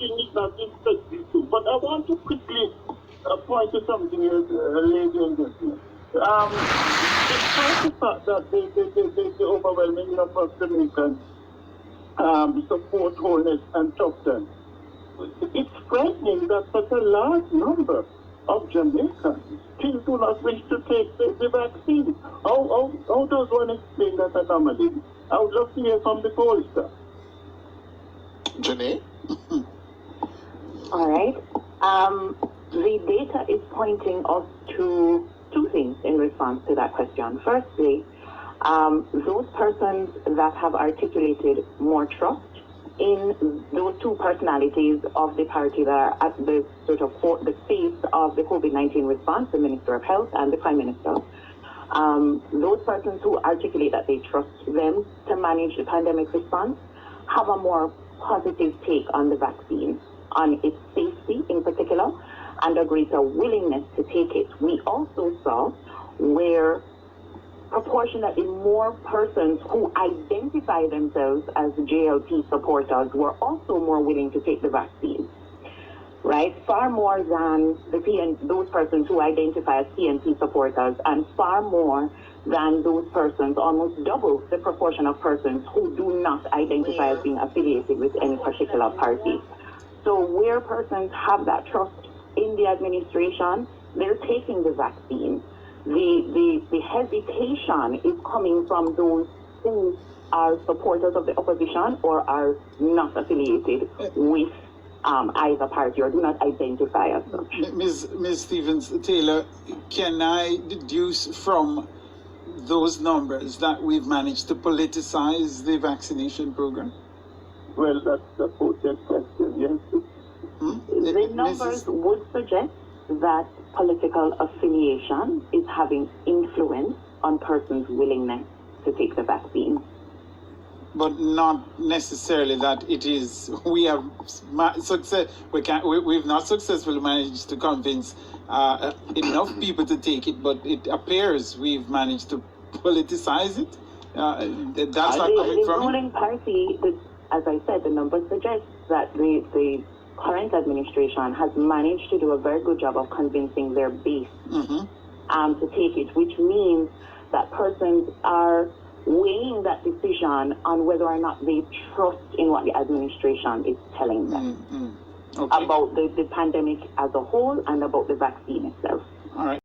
thing is not expected. But I want to quickly point to something else, lady and gentlemen. Despite the fact that the overwhelming number of Jamaicans support wholeness and toughness, it's frightening that such a large number of Jamaicans still do not wish to take the vaccine. How does one explain that anomaly? I would love to hear from the pollster. Janae? All right. The data is pointing us to two things in response to that question. Firstly, those persons that have articulated more trust in those two personalities of the party that are at the sort of the face of the COVID-19 response, the Minister of Health and the Prime Minister, those persons who articulate that they trust them to manage the pandemic response have a more positive take on the vaccine, on its safety in particular, and a greater willingness to take it. We also saw where proportionately more persons who identify themselves as JLP supporters were also more willing to take the vaccine, right? Far more than those persons who identify as PNP supporters, and far more than those persons, almost double the proportion of persons who do not identify as being affiliated with any particular party. So where persons have that trust in the administration, they're taking the vaccine. The hesitation is coming from those who are supporters of the opposition or are not affiliated with either party or do not identify as such. Ms. Stevens-Taylor, can I deduce from those numbers that we've managed to politicize the vaccination program? Well, that's a potent question, yes. The numbers would suggest that political affiliation is having influence on persons' willingness to take the vaccine. But not necessarily that it is. We have we've not successfully managed to convince enough people to take it, but it appears we've managed to politicize it. That's not coming from the ruling party. As I said, the numbers suggest that the current administration has managed to do a very good job of convincing their base to take it, which means that persons are weighing that decision on whether or not they trust in what the administration is telling them about the pandemic as a whole and about the vaccine itself. All right.